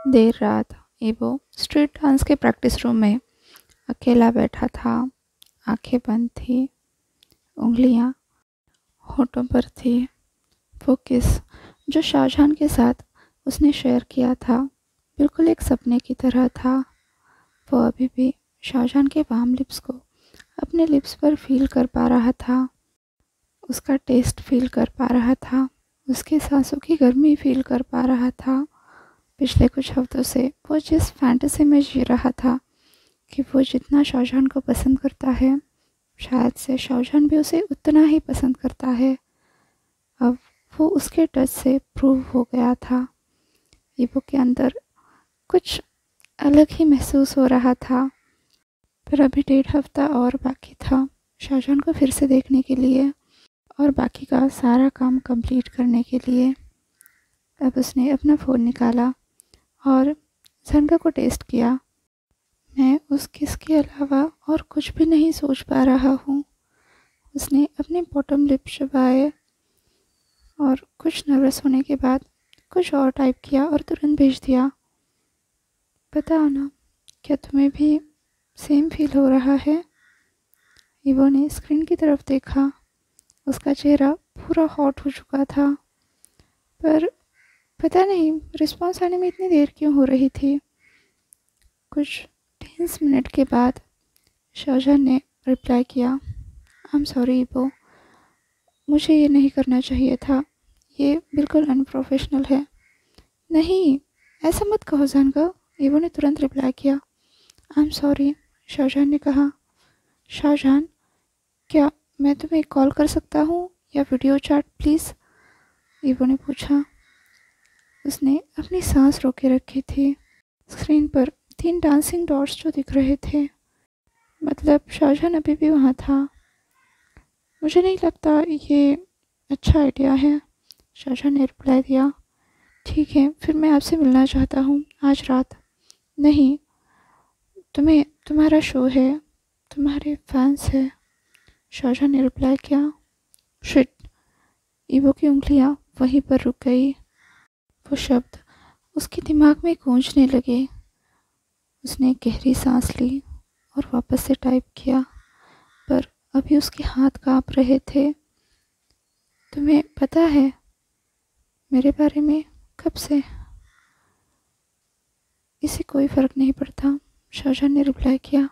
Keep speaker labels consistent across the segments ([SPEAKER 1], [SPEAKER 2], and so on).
[SPEAKER 1] देर रात evo street dance के practice room में अकेला बैठा था। आंखें बंद थी, उंगलियां होठों पर थी। वो किस जो शाहजहां के साथ उसने शेयर किया था बिल्कुल एक सपने की तरह था। वो अभी भी शाहजहां के वार्म लिप्स को अपने लिप्स पर फील कर पा रहा था, उसका टेस्ट फील कर पा रहा था, उसकी सांसों की गर्मी फील कर पा रहा था। पिछले कुछ हफ्तों से वो जिस फैंटेसी में जी रहा था कि वो जितना शाहजहां को पसंद करता है, शायद से शाहजहां भी उसे उतना ही पसंद करता है। अब वो उसके टच से प्रूव हो गया था। ईवो के अंदर कुछ अलग ही महसूस हो रहा था। पर अभी 1.5 हफ्ता और बाकी था शाहजहां को फिर से देखने के लिए और बाकी का सारा काम कंप्लीट करने के लिए। अब उसने अपना फ़ोन निकाला और झनका को टेस्ट किया। मैं उस किस के अलावा और कुछ भी नहीं सोच पा रहा हूँ। उसने अपने बॉटम लिप चबाए और कुछ नर्वस होने के बाद कुछ और टाइप किया और तुरंत भेज दिया। बताओ ना, क्या तुम्हें भी सेम फील हो रहा है? ईवो ने स्क्रीन की तरफ देखा। उसका चेहरा पूरा हॉट हो चुका था, पर पता नहीं रिस्पॉन्स आने में इतनी देर क्यों हो रही थी। कुछ 10 मिनट के बाद शाहजहां ने रिप्लाई किया, आई एम सॉरी ईवो, मुझे ये नहीं करना चाहिए था, ये बिल्कुल अनप्रोफेशनल है। नहीं, ऐसा मत कहो जानका, ईवो ने तुरंत रिप्लाई किया। आई एम सॉरी, शाहजहां ने कहा। शाहजहां, क्या मैं तुम्हें कॉल कर सकता हूँ या वीडियो चैट प्लीज़? ईवो ने पूछा। उसने अपनी सांस रोके रखी थी। स्क्रीन पर 3 डांसिंग डॉट्स जो दिख रहे थे, मतलब शाहजहां अभी भी वहाँ था। मुझे नहीं लगता ये अच्छा आइडिया है, शाहजहां ने रिप्लाई दिया। ठीक है, फिर मैं आपसे मिलना चाहता हूँ आज रात। नहीं, तुम्हें तुम्हारा शो है, तुम्हारे फैंस है, शाहजहां ने रिप्लाई किया। शिट, ईवो की उंगलियां वहीं पर रुक गई। वो शब्द उसके दिमाग में गूंजने लगे। उसने गहरी सांस ली और वापस से टाइप किया, पर अभी उसके हाथ कांप रहे थे। तुम्हें पता है मेरे बारे में? कब से? इसे कोई फ़र्क नहीं पड़ता, शाहजहां ने रिप्लाई किया।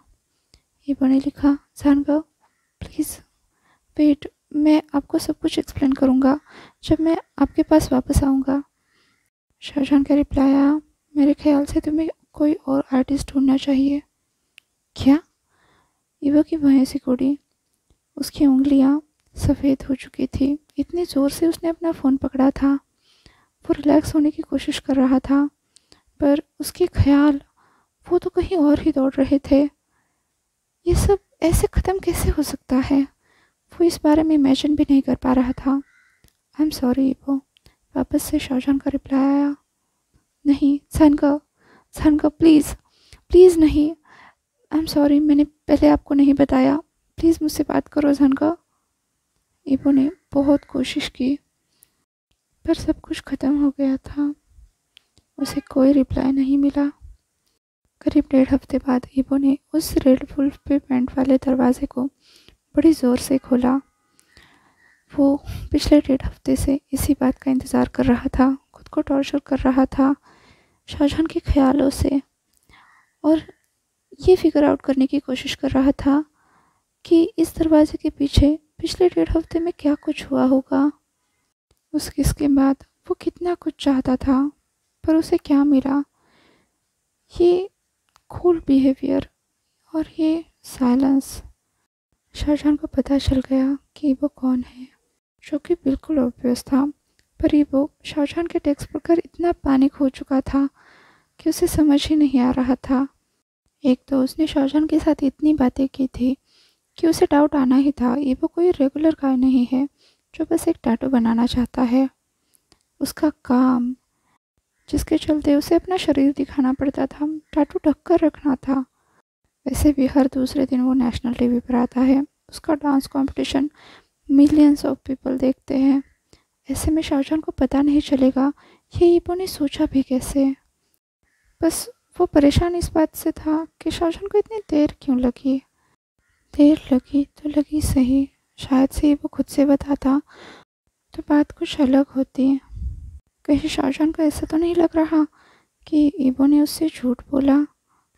[SPEAKER 1] ईवो ने लिखा, जानगा प्लीज़ वेट, मैं आपको सब कुछ एक्सप्लेन करूँगा जब मैं आपके पास वापस आऊँगा। शाहजहां का रिप्लाई आया, मेरे ख्याल से तुम्हें कोई और आर्टिस्ट ढूंढना चाहिए। क्या? ईवो की भौहें सिकुड़ी। उसकी उंगलियां सफ़ेद हो चुकी थी। इतनी ज़ोर से उसने अपना फ़ोन पकड़ा था। वो रिलैक्स होने की कोशिश कर रहा था, पर उसके ख्याल वो तो कहीं और ही दौड़ रहे थे। ये सब ऐसे ख़त्म कैसे हो सकता है? वो इस बारे में इमेजिन भी नहीं कर पा रहा था। आई एम सॉरी ईवो, वापस से शाहजहां का रिप्लाई आया। नहीं जानका, जानका प्लीज़, प्लीज़ नहीं। आई एम सॉरी, मैंने पहले आपको नहीं बताया, प्लीज़ मुझसे बात करो जानका। ईवो ने बहुत कोशिश की, पर सब कुछ ख़त्म हो गया था। उसे कोई रिप्लाई नहीं मिला। करीब 1.5 हफ्ते बाद ईवो ने उस रेड वुल्फ पे पेंट वाले दरवाजे को बड़ी ज़ोर से खोला। वो पिछले 1.5 हफ्ते से इसी बात का इंतज़ार कर रहा था, खुद को टॉर्चर कर रहा था शाहजहां के ख्यालों से, और ये फिगर आउट करने की कोशिश कर रहा था कि इस दरवाजे के पीछे पिछले 1.5 हफ्ते में क्या कुछ हुआ होगा। उस किस के बाद वो कितना कुछ चाहता था, पर उसे क्या मिला? ये कूल बिहेवियर और ये साइलेंस। शाहजहां को पता चल गया कि वो कौन है, जो कि बिल्कुल ऑब्वियस था, पर ये वो शाहजहां के टेक्स्ट पढ़कर इतना पैनिक हो चुका था कि उसे समझ ही नहीं आ रहा था। एक तो उसने शाहजहां के साथ इतनी बातें की थी कि उसे डाउट आना ही था, ये वो कोई रेगुलर गाय नहीं है जो बस एक टैटू बनाना चाहता है। उसका काम, जिसके चलते उसे अपना शरीर दिखाना पड़ता था, टैटू ढक कर रखना था। वैसे भी हर दूसरे दिन वो नेशनल टीवी पर आता है। उसका dance competition millions of people देखते हैं। ऐसे में शाहजहां को पता नहीं चलेगा, ये ईवो ने सोचा भी कैसे? बस वो परेशान इस बात से था कि शाहजहां को इतनी देर क्यों लगी। देर लगी तो लगी सही, शायद से ही वो खुद से बताता तो बात कुछ अलग होती। कहीं शाहजहां को ऐसा तो नहीं लग रहा कि ईबो ने उससे झूठ बोला,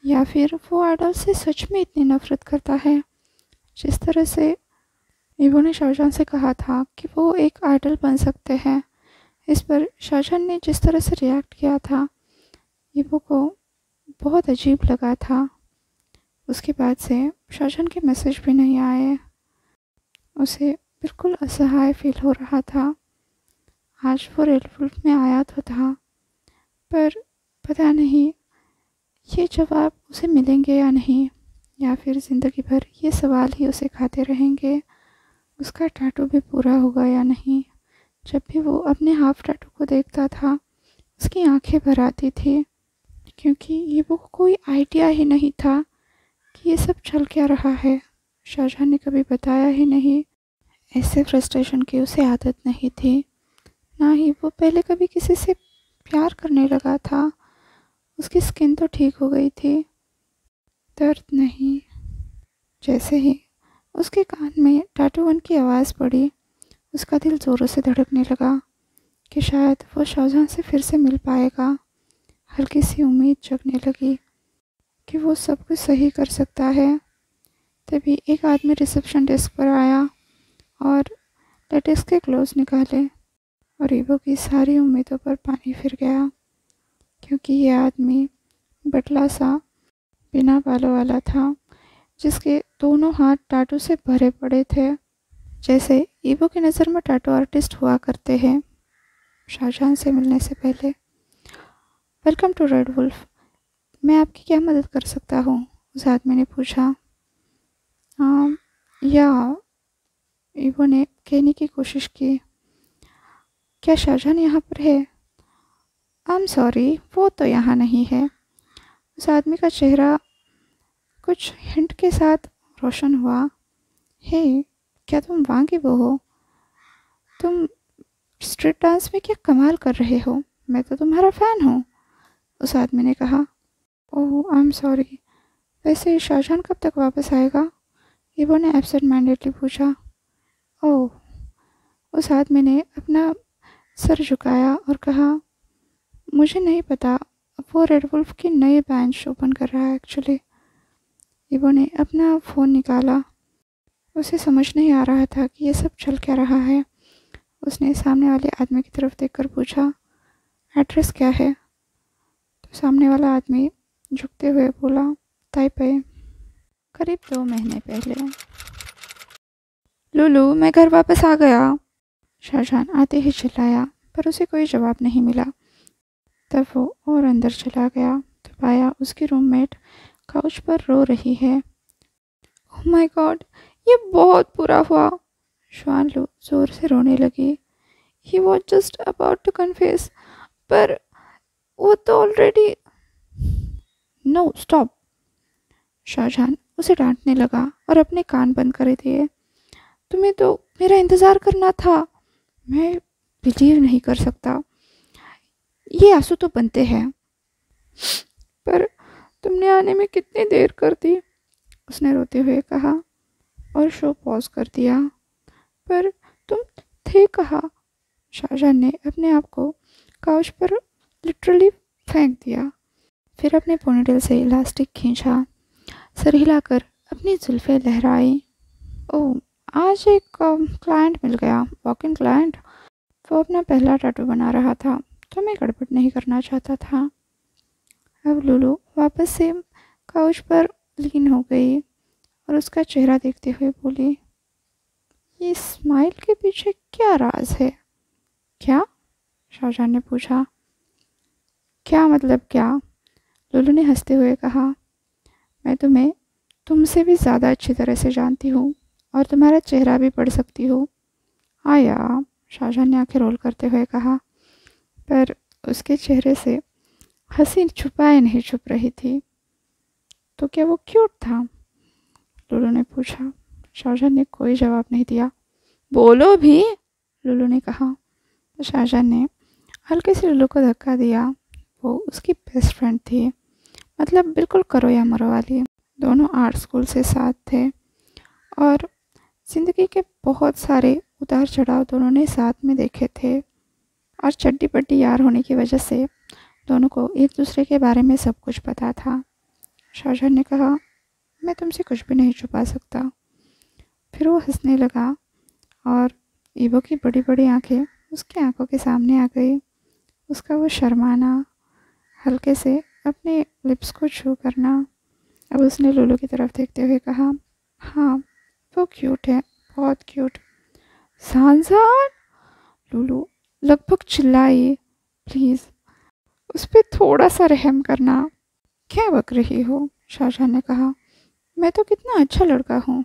[SPEAKER 1] या फिर वो आइडल से सच में इतनी नफरत करता है। जिस तरह से ईबो ने शाहजहां से कहा था कि वो एक आइडल बन सकते हैं, इस पर शाहजहां ने जिस तरह से रिएक्ट किया था, ईबो को बहुत अजीब लगा था। उसके बाद से शाहजहां के मैसेज भी नहीं आए। उसे बिल्कुल असहाय फील हो रहा था। आज वो रेड वुल्फ में आया तो था, पर पता नहीं ये जवाब उसे मिलेंगे या नहीं, या फिर ज़िंदगी भर ये सवाल ही उसे खाते रहेंगे। उसका टैटू भी पूरा होगा या नहीं। जब भी वो अपने हाफ टैटू को देखता था, उसकी आंखें भर आती थी, क्योंकि ये वो कोई आइडिया ही नहीं था कि ये सब चल क्या रहा है। शाहजहां ने कभी बताया ही नहीं। ऐसे फ्रस्ट्रेशन की उसे आदत नहीं थी, ना ही वो पहले कभी किसी से प्यार करने लगा था। उसकी स्किन तो ठीक हो गई थी, दर्द नहीं। जैसे ही उसके कान में टैटू वन की आवाज़ पड़ी, उसका दिल ज़ोरों से धड़कने लगा कि शायद वो शाहजहां से फिर से मिल पाएगा। हल्की सी उम्मीद जगने लगी कि वो सब कुछ सही कर सकता है। तभी एक आदमी रिसेप्शन डेस्क पर आया और लेटेक्स के ग्लोव्स निकाले, और ईबो की सारी उम्मीदों पर पानी फिर गया, क्योंकि ये आदमी बटला सा बिना बालों वाला था, जिसके दोनों हाथ टैटू से भरे पड़े थे, जैसे ईबो की नज़र में टैटू आर्टिस्ट हुआ करते हैं शाहजहां से मिलने से पहले। वेलकम टू रेड वुल्फ, मैं आपकी क्या मदद कर सकता हूँ? उस आदमी ने पूछा। या ईबो ने कहने की कोशिश की, क्या शाहजहां यहाँ पर है? आई एम सॉरी, वो तो यहाँ नहीं है। उस आदमी का चेहरा कुछ हिंट के साथ रोशन हुआ। हे, क्या तुम वहाँ की वो हो? तुम स्ट्रीट डांस में क्या कमाल कर रहे हो? मैं तो तुम्हारा फ़ैन हूँ, उस आदमी ने कहा। ओह, आई एम सॉरी, वैसे शाहजहां कब तक वापस आएगा? ईबो ने एब्सेंट माइंडेडली पूछा। ओह, उस आदमी ने अपना सर झुकाया और कहा, मुझे नहीं पता, वो रेड वुल्फ की नई ब्रांच ओपन कर रहा है एक्चुअली। ईबो ने अपना फ़ोन निकाला। उसे समझ नहीं आ रहा था कि ये सब चल क्या रहा है। उसने सामने वाले आदमी की तरफ देखकर पूछा, एड्रेस क्या है? तो सामने वाला आदमी झुकते हुए बोला, ताइपे। करीब 2 महीने पहले। लुलू, मैं घर वापस आ गया, शाहजहां आते ही चिल्लाया, पर उसे कोई जवाब नहीं मिला। तब वो और अंदर चला गया तो पाया उसकी रूममेट काउच पर रो रही है। ओह माय गॉड, ये बहुत बुरा हुआ, श्वानलू जोर से रोने लगी। He was just about to confess, पर वो तो ऑलरेडी। नो स्टॉप, शाहजहां उसे डांटने लगा और अपने कान बंद कर दिए। तुम्हें तो मेरा इंतज़ार करना था। मैं बिलीव नहीं कर सकता, ये आंसू तो बनते हैं, पर तुमने आने में कितनी देर कर दी, उसने रोते हुए कहा और शो पॉज कर दिया। पर तुम थे कहाँ? शाहजहां ने अपने आप को काउच पर लिटरली फेंक दिया, फिर अपने पोनीटेल से इलास्टिक खींचा, सर हिलाकर अपनी जुल्फ़ें लहराई। ओह, आज एक क्लाइंट मिल गया, वॉक इन क्लाइंट। वो अपना पहला टैटू बना रहा था तो मैं गड़बड़ नहीं करना चाहता था। अब लुलू वापस से काउच पर लीन हो गई और उसका चेहरा देखते हुए बोली, ये स्माइल के पीछे क्या राज है? क्या? शाहजहां ने पूछा। क्या मतलब क्या? लुलू ने हंसते हुए कहा, मैं तुम्हें तुमसे भी ज़्यादा अच्छी तरह से जानती हूँ और तुम्हारा चेहरा भी पढ़ सकती हूँ। आया, शाहजहां ने आंखें रोल करते हुए कहा, पर उसके चेहरे से हंसी छुपाए नहीं छुप रही थी। तो क्या वो क्यूट था? लुलू ने पूछा। शाहजहां ने कोई जवाब नहीं दिया। बोलो भी, लुलू ने कहा। तो शाहजहां ने हल्के से लुलू को धक्का दिया। वो उसकी बेस्ट फ्रेंड थी, मतलब बिल्कुल करो या मरो वाली। दोनों आर्ट स्कूल से साथ थे और ज़िंदगी के बहुत सारे उतार चढ़ाव दोनों ने साथ में देखे थे, और चड्डी बड्डी यार होने की वजह से दोनों को एक दूसरे के बारे में सब कुछ पता था। शाहजहां ने कहा, मैं तुमसे कुछ भी नहीं छुपा सकता। फिर वो हंसने लगा और ईवो की बड़ी बड़ी आंखें उसकी आंखों के सामने आ गई। उसका वो शर्माना, हल्के से अपने लिप्स को छू करना। अब उसने लुलू की तरफ देखते हुए कहा, हाँ वो क्यूट है, बहुत क्यूट। सांसान, लुलू लगभग चिल्लाई, प्लीज़ उस पर थोड़ा सा रहम करना। क्या बक रही हो, शाहजहां ने कहा, मैं तो कितना अच्छा लड़का हूँ।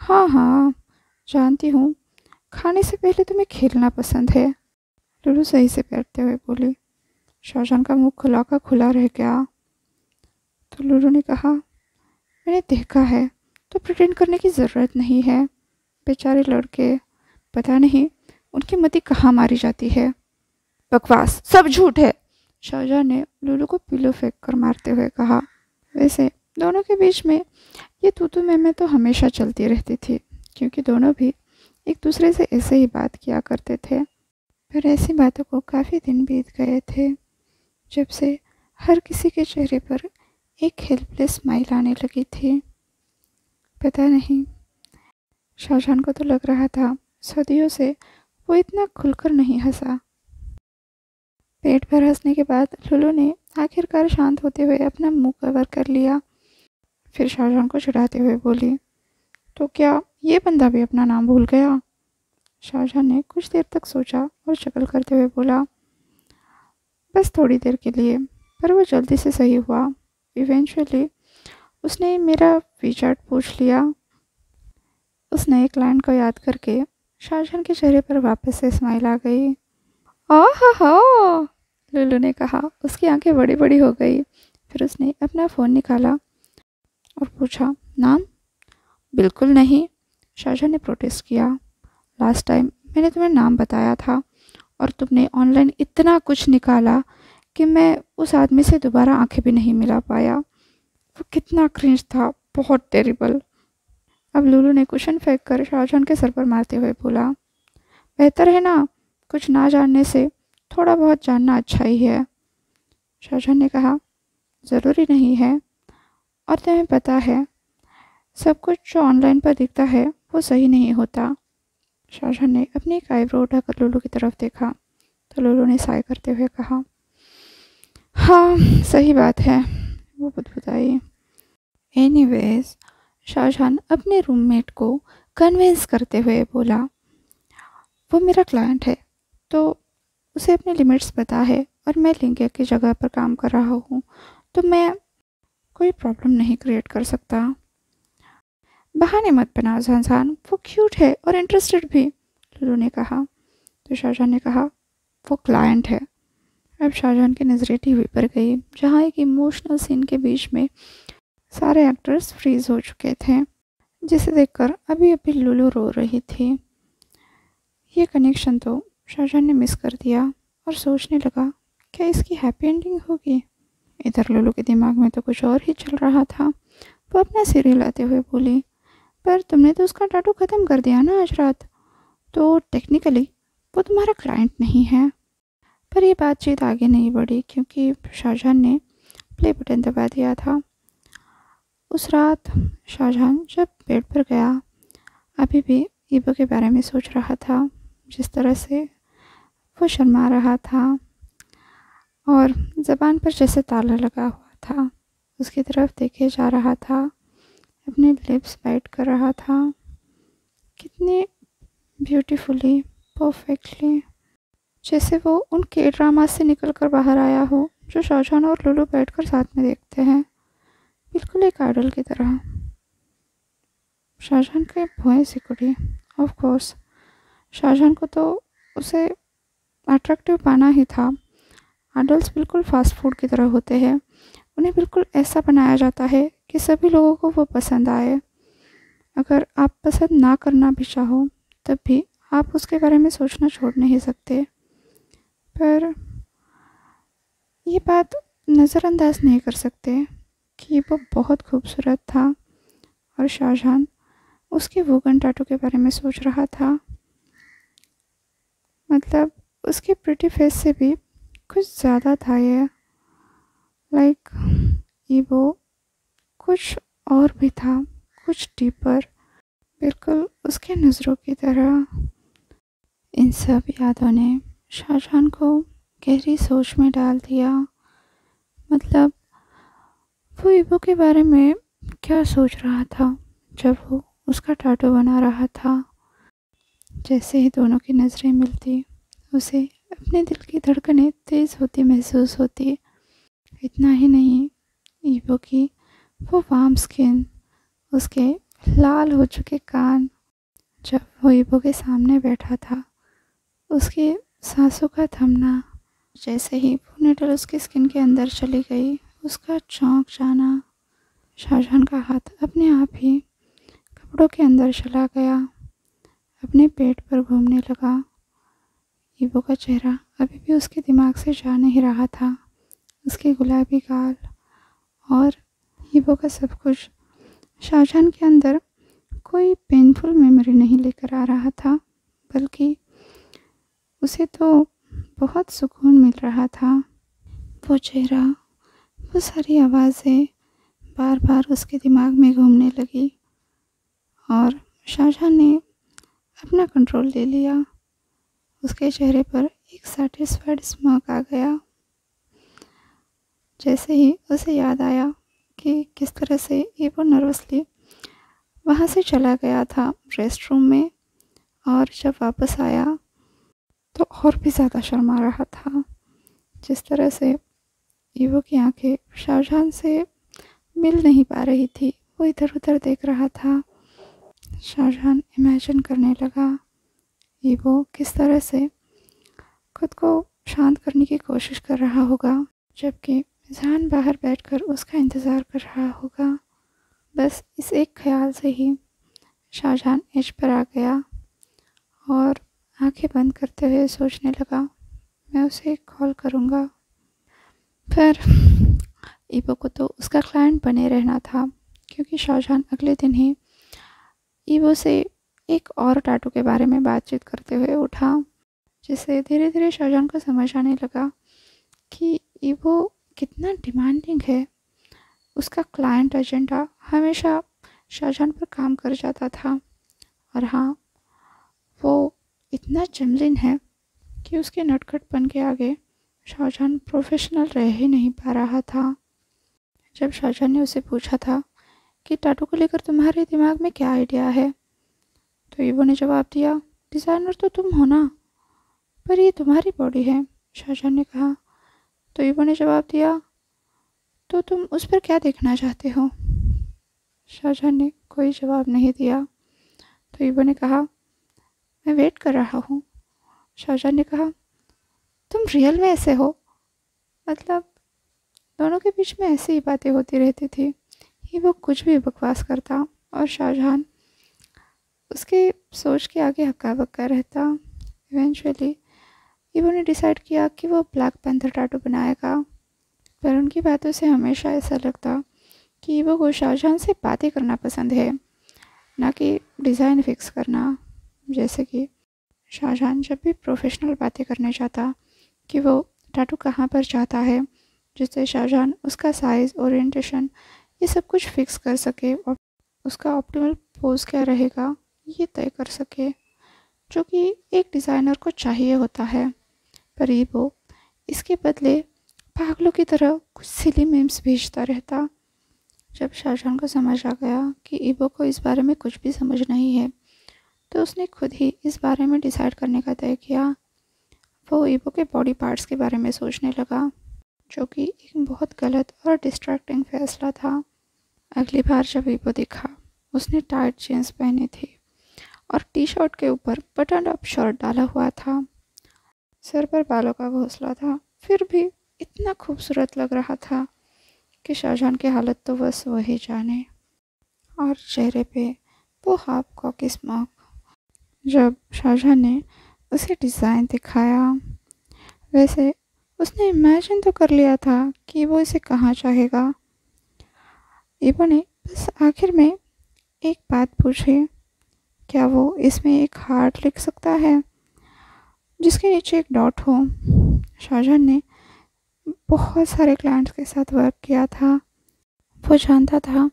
[SPEAKER 1] हाँ हाँ जानती हूँ, खाने से पहले तुम्हें खेलना पसंद है, लुलू सही से बैठते हुए बोली। शाहजहां का मुंह खुला का खुला रह गया। तो लुलू ने कहा, मैंने देखा है, तो प्रिटेंड करने की ज़रूरत नहीं है। बेचारे लड़के, पता नहीं उनकी मति कहाँ मारी जाती है। बकवास, सब झूठ है, शाहजहां ने लुलू को पिलो फेंक कर मारते हुए कहा। वैसे दोनों के बीच में ये तू मैं तो हमेशा चलती रहती थी, क्योंकि दोनों भी एक दूसरे से ऐसे ही बात किया करते थे। पर ऐसी बातों को काफ़ी दिन बीत गए थे, जब से हर किसी के चेहरे पर एक हेल्पलेस स्माइल आने लगी थी। पता नहीं, शाहजहां को तो लग रहा था सदियों से वो इतना खुलकर नहीं हंसा। पेट भर हंसने के बाद लुलू ने आखिरकार शांत होते हुए अपना मुंह कवर कर लिया। फिर शाहजहां को चिढ़ाते हुए बोली, तो क्या ये बंदा भी अपना नाम भूल गया? शाहजहां ने कुछ देर तक सोचा और शक्ल करते हुए बोला, बस थोड़ी देर के लिए, पर वो जल्दी से सही हुआ। इवेंचुअली उसने मेरा वीचार्ट पूछ लिया। उस नए क्लाइंट को याद करके शाहजहां के चेहरे पर वापस से स्माइल आ गई। आहा, लुलू ने कहा। उसकी आंखें बड़ी बड़ी हो गई। फिर उसने अपना फ़ोन निकाला और पूछा, नाम? बिल्कुल नहीं, शाहजहां ने प्रोटेस्ट किया। लास्ट टाइम मैंने तुम्हें नाम बताया था और तुमने ऑनलाइन इतना कुछ निकाला कि मैं उस आदमी से दोबारा आंखें भी नहीं मिला पाया। वो कितना क्रिंज था, बहुत टेरिबल। अब लुलू ने कुशन फेंक कर शाहजहां के सर पर मारते हुए बोला, बेहतर है ना, कुछ ना जानने से थोड़ा बहुत जानना अच्छा ही है। शाहजहां ने कहा, ज़रूरी नहीं है, और तुम्हें पता है सब कुछ जो ऑनलाइन पर दिखता है वो सही नहीं होता। शाहजहां ने अपनी एक आईब्रो उठाकर लुलू की तरफ देखा तो लुलू ने साय करते हुए कहा, हाँ सही बात है, वो बुदबुदाई। एनीवेज, शाहजहां अपने रूममेट को कन्विंस करते हुए बोला, वो मेरा क्लाइंट है तो उसे अपने लिमिट्स पता है, और मैं लिंगिया की जगह पर काम कर रहा हूँ, तो मैं कोई प्रॉब्लम नहीं क्रिएट कर सकता। बहाने मत बनाओ शाहजहां, वो क्यूट है और इंटरेस्टेड भी, लुलू ने कहा। तो शाहजहां ने कहा, वो क्लाइंट है। अब शाहजहां की नज़रें टीवी पर गई, जहाँ एक इमोशनल सीन के बीच में सारे एक्टर्स फ्रीज हो चुके थे, जिसे देखकर अभी अभी लुलू रो रही थी। ये कनेक्शन तो शाहजहां ने मिस कर दिया और सोचने लगा, क्या इसकी हैप्पी एंडिंग होगी? इधर लुलू के दिमाग में तो कुछ और ही चल रहा था। वो अपना सिर हिलाते हुए बोली, पर तुमने तो उसका टाटू ख़त्म कर दिया ना आज रात, तो टेक्निकली वो तुम्हारा क्लाइंट नहीं है। पर ये बातचीत आगे नहीं बढ़ी, क्योंकि शाहजहां ने प्ले बटन दबा दिया था। उस रात शाहजहां जब बेड पर गया, अभी भी ईबो के बारे में सोच रहा था। जिस तरह से वो शर्मा रहा था और ज़बान पर जैसे ताला लगा हुआ था, उसकी तरफ देखे जा रहा था, अपने लिप्स बाइट कर रहा था, कितने ब्यूटीफुली, परफेक्टली, जैसे वो उन के ड्रामा से निकल कर बाहर आया हो जो शाहजहां और लुलू बैठकर साथ में देखते हैं, बिल्कुल एक आइडल की तरह। शाहजहां की भौहें सिकुड़ी। ऑफ कोर्स शाहजहां को तो उसे अट्रैक्टिव पाना ही था। आइडल्स बिल्कुल फास्ट फूड की तरह होते हैं, उन्हें बिल्कुल ऐसा बनाया जाता है कि सभी लोगों को वो पसंद आए। अगर आप पसंद ना करना भी चाहो, तब भी आप उसके बारे में सोचना छोड़ नहीं सकते। पर ये बात नज़रअंदाज नहीं कर सकते कि वो बहुत खूबसूरत था और शाहजहां उसके वोगन टाटू के बारे में सोच रहा था। मतलब उसके प्रिटी फेस से भी कुछ ज़्यादा था ये, लाइक ये वो कुछ और भी था, कुछ डीपर, बिल्कुल उसके नज़रों की तरह। इन सब यादों ने शाहजहां को गहरी सोच में डाल दिया। मतलब वो ईबो के बारे में क्या सोच रहा था जब वो उसका टाटू बना रहा था। जैसे ही दोनों की नज़रें मिलती उसे अपने दिल की धड़कनें तेज़ होती महसूस होती। इतना ही नहीं, ईबो की वो वार्म स्किन, उसके लाल हो चुके कान, जब वो ईबो के सामने बैठा था, उसके सांसों का थमना, जैसे ही वो निडल उसकी स्किन के अंदर चली गई, उसका चौंक जाना। शाहजहां का हाथ अपने आप ही कपड़ों के अंदर चला गया, अपने पेट पर घूमने लगा। ईबो का चेहरा अभी भी उसके दिमाग से जा नहीं रहा था, उसके गुलाबी गाल और ईबो का सब कुछ शाहजहां के अंदर कोई पेनफुल मेमोरी नहीं लेकर आ रहा था, बल्कि उसे तो बहुत सुकून मिल रहा था। वो चेहरा, वो सारी आवाज़ें बार बार उसके दिमाग में घूमने लगी और शाहजहां ने अपना कंट्रोल ले लिया। उसके चेहरे पर एक सैटिस्फाइड स्माइल आ गया, जैसे ही उसे याद आया कि किस तरह से ईबो नर्वसली वहाँ से चला गया था रेस्टरूम में, और जब वापस आया तो और भी ज़्यादा शर्मा रहा था। जिस तरह से ईबो की आंखें शाहजहां से मिल नहीं पा रही थी, वो इधर उधर देख रहा था। शाहजहां इमेजिन करने लगा ईबो किस तरह से खुद को शांत करने की कोशिश कर रहा होगा, जबकि जहान बाहर बैठकर उसका इंतज़ार कर रहा होगा। बस इस एक ख्याल से ही शाहजहां एज पर आ गया और आंखें बंद करते हुए सोचने लगा, मैं उसे कॉल करूँगा। फिर ईबो को तो उसका क्लाइंट बने रहना था, क्योंकि शाहजहां अगले दिन ही ईबो से एक और टाटू के बारे में बातचीत करते हुए उठा, जिससे धीरे धीरे शाहजहां को समझ आने लगा कि ईबो कितना डिमांडिंग है। उसका क्लाइंट एजेंडा हमेशा शाहजहां पर काम कर जाता था, और हाँ, वो इतना चमलिन है कि उसके नटखटपन के आगे शाहजहां प्रोफेशनल रह ही नहीं पा रहा था। जब शाहजहां ने उसे पूछा था कि टाटू को लेकर तुम्हारे दिमाग में क्या आइडिया है, तो ईबो ने जवाब दिया, डिज़ाइनर तो तुम हो ना, पर ये तुम्हारी बॉडी है। शाहजहां ने कहा। तो ईबो ने जवाब दिया, तो तुम उस पर क्या देखना चाहते हो। शाहजहां ने कोई जवाब नहीं दिया। तो ईबो ने कहा, मैं वेट कर रहा हूँ। शाहजहां ने कहा, तुम रियल में ऐसे हो। मतलब दोनों के बीच में ऐसी ही बातें होती रहती थी। ये वो कुछ भी बकवास करता और शाहजहां उसके सोच के आगे हक्का बक्का रहता। इवेंचुअली ईबो ने डिसाइड किया कि वो ब्लैक पैंथर टैटू बनाएगा, पर उनकी बातों से हमेशा ऐसा लगता कि ईबो को शाहजहां से बातें करना पसंद है, ना कि डिज़ाइन फिक्स करना। जैसे कि शाहजहां जब भी प्रोफेशनल बातें करने चाहता कि वो टैटू कहाँ पर चाहता है, जिससे शाहजहां उसका साइज़, ओरिएंटेशन, ये सब कुछ फिक्स कर सके और उसका ऑप्टिमल पोज क्या रहेगा ये तय कर सके, जो कि एक डिज़ाइनर को चाहिए होता है। पर ईबो इसके बदले पागलों की तरह कुछ सिली मीम्स भेजता रहता। जब शाहजहां को समझ आ गया कि ईबो को इस बारे में कुछ भी समझ नहीं है, तो उसने खुद ही इस बारे में डिसाइड करने का तय किया। वो ईबो के बॉडी पार्ट्स के बारे में सोचने लगा, जो कि एक बहुत गलत और डिस्ट्रैक्टिंग फैसला था। अगली बार जब ईबो दिखा, उसने टाइट जीन्स पहनी थी और टी शर्ट के ऊपर बटन अप शर्ट डाला हुआ था। सर पर बालों का घोंसला था, फिर भी इतना खूबसूरत लग रहा था कि शाहजहां की हालत तो बस वही जाने। और चेहरे पे वो हाफ कॉकी स्माइल। जब शाहजहां ने उसे डिज़ाइन दिखाया, वैसे उसने इमेजिन तो कर लिया था कि वो इसे कहाँ चाहेगा। ईबो ने बस आखिर में एक बात पूछी, क्या वो इसमें एक हार्ट लिख सकता है जिसके नीचे एक डॉट हो। शाहजहां ने बहुत सारे क्लाइंट्स के साथ वर्क किया था। वो जानता था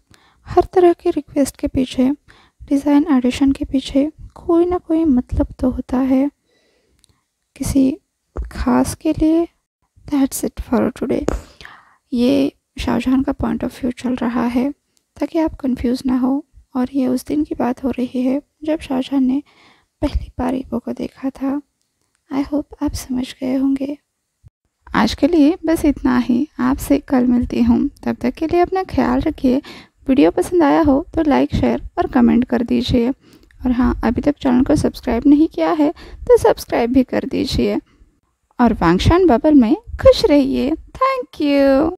[SPEAKER 1] हर तरह की रिक्वेस्ट के पीछे, डिज़ाइन एडिशन के पीछे कोई ना कोई मतलब तो होता है किसी खास के लिए। That's it for today. ये शाहजहां का पॉइंट ऑफ व्यू चल रहा है ताकि आप कंफ्यूज ना हो। और ये उस दिन की बात हो रही है जब शाहजहां ने पहली बार ईबो को देखा था। आई होप आप समझ गए होंगे। आज के लिए बस इतना ही। आपसे कल मिलती हूँ, तब तक के लिए अपना ख्याल रखिए। वीडियो पसंद आया हो तो लाइक, शेयर और कमेंट कर दीजिए। और हाँ, अभी तक चैनल को सब्सक्राइब नहीं किया है तो सब्सक्राइब भी कर दीजिए। और वांगशान बबल में खुश रहिए। Thank you.